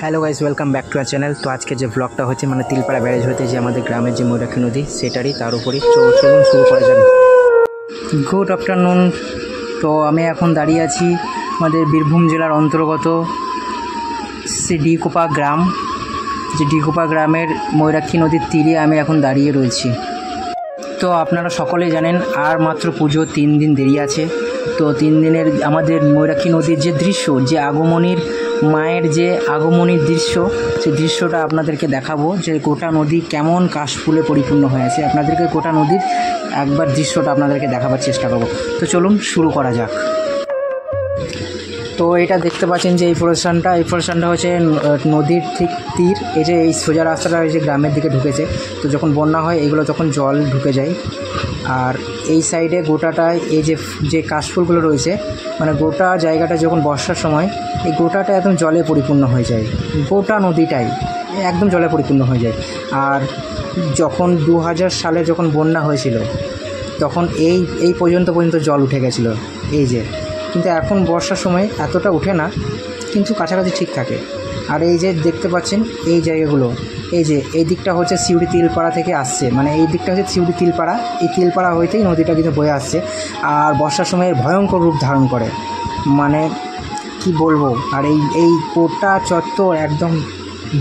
Hello guys, welcome back to our channel. তো আজকে যে ব্লগটা হচ্ছে মানে তিলপাড়া ব্যারেজ হতে যে আমাদের গ্রামের যে ময়ূরাক্ষী নদী সেটারই তার উপরই চলুন শুরু করা যাক। Good afternoon. তো আমি এখন দাঁড়িয়ে আছি আমাদের বীরভূম জেলার অন্তর্গত ডিকোপা গ্রাম, যে ডিকোপা গ্রামের ময়ূরাক্ষী নদীর তীরে আমি এখন দাঁড়িয়ে রয়েছি। তো আপনারা সকলেই জানেন আর মাত্র পুজো 3 দিন দেরি আছে। তো 3 দিনের আমাদের ময়ূরাক্ষী নদীর যে দৃশ্য, যে আগমনীর মায়ের যে আগমনীর দৃশ্য, সেই দৃশ্যটা আপনাদেরকে দেখাবো, যে গোটা নদী কেমন কাশফুলে পরিপূর্ণ হয়ে আছে। আপনাদেরকে গোটা নদীর একবার দৃশ্যটা আপনাদেরকে দেখাবার চেষ্টা করব। তো চলুন শুরু করা যাক। তো এটা দেখতে পাচ্ছেন যে এই প্রসেশনটা হচ্ছে নদীর ঠিক তীর। এই যে এই সোজা রাস্তাটা এই যে গ্রামের দিকে ঢুকেছে, তো যখন বন্যা হয় এগুলো তখন জল ঢুকে যায়। আর এই সাইডে গোটাটায় এই যে কাশফুলগুলো রয়েছে, মানে গোটা জায়গাটা যখন বর্ষার সময় এই গোটাটা একদম জলে পরিপূর্ণ হয়ে যায়, গোটা নদীটাই একদম জলে পরিপূর্ণ হয়ে যায়। আর যখন 2000 সালে যখন বন্যা হয়েছিল তখন এই পর্যন্ত জল উঠে গেছিলো এই যে, কিন্তু এখন বর্ষার সময় এতটা ওঠে না, কিন্তু কাছাকাছি ঠিক থাকে। আর এই যে দেখতে পাচ্ছেন এই জায়গাগুলো, এই যে এই দিকটা হচ্ছে সিউড়ি তিলপাড়া থেকে আসছে, মানে এই দিকটা হচ্ছে সিউড়ি তিলপাড়া, এই তিলপাড়া হইতেই নদীটা কিন্তু বয়ে আসছে। আর বর্ষার সময় ভয়ঙ্কর রূপ ধারণ করে, মানে কি বলবো। আর এই গোটা চত্বর একদম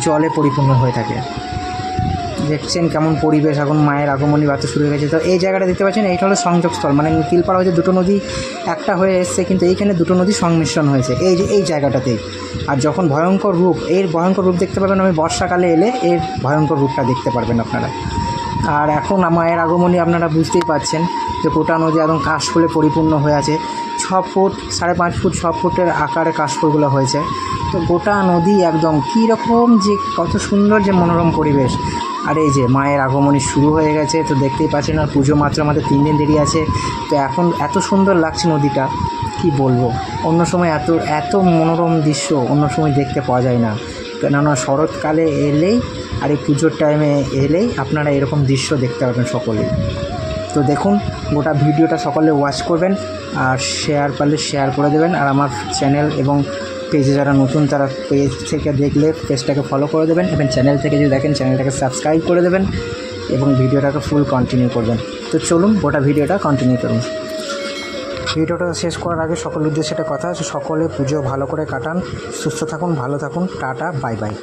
জলে পরিপূর্ণ হয়ে থাকে। দেখছেন কেমন পরিবেশ, এখন মায়ের আগমনী বার্তা শুরু হয়ে গেছে। তো এই জায়গাটা দেখতে পাচ্ছেন, এইটা হলো সংযোগস্থল, মানে তিলপাড়া হচ্ছে দুটো নদী একটা হয়ে এসছে, কিন্তু এইখানে দুটো নদী সংমিশ্রণ হয়েছে এই জায়গাটাতেই। আর যখন ভয়ঙ্কর রূপ দেখতে পাবেন, আমি বর্ষাকালে এলে এর ভয়ঙ্কর রূপটা দেখতে পারবেন আপনারা। আর এখন মায়ের আগমনী আপনারা বুঝতেই পারছেন যে গোটা নদী একদম কাশফুলে পরিপূর্ণ হয়ে আছে। 6 ফুট 5.5 ফুট 6 ফুটের আকারে কাশফুলগুলো হয়েছে। তো গোটা নদী একদম কীরকম যে কত সুন্দর যে মনোরম পরিবেশ। আর এই যে মায়ের আগমনী শুরু হয়ে গেছে, তো দেখতেই পাচ্ছেন। আর পুজো মাত্র আমাদের 3 দিন দেরি আছে। তো এখন এত সুন্দর লাগছে নদীটা, কি বলবো। অন্য সময় এত মনোরম দৃশ্য অন্য সময় দেখতে পাওয়া যায় না, কেননা শরৎকালে এলেই আর এই পুজোর টাইমে এলেই আপনারা এরকম দৃশ্য দেখতে পাবেন সকলেই। তো দেখুন গোটা ভিডিওটা সকলে ওয়াচ করবেন, আর শেয়ার পারলে শেয়ার করে দেবেন। আর আমার চ্যানেল এবং পেজে যারা নতুন তারা পেজ থেকে দেখলে পেজটাকে ফলো করে দেবেন, এবং চ্যানেল থেকে যদি দেখেন চ্যানেলটাকে সাবস্ক্রাইব করে দেবেন এবং ভিডিওটাকে ফুল কন্টিনিউ করবেন। তো চলুন গোটা ভিডিওটা কন্টিনিউ করুন। ভিডিওটা শেষ করার আগে সকলের উদ্দেশ্যে একটা কথা আছে, সকলে পুজো ভালো করে কাটান, সুস্থ থাকুন, ভালো থাকুন, টাটা, বাই বাই।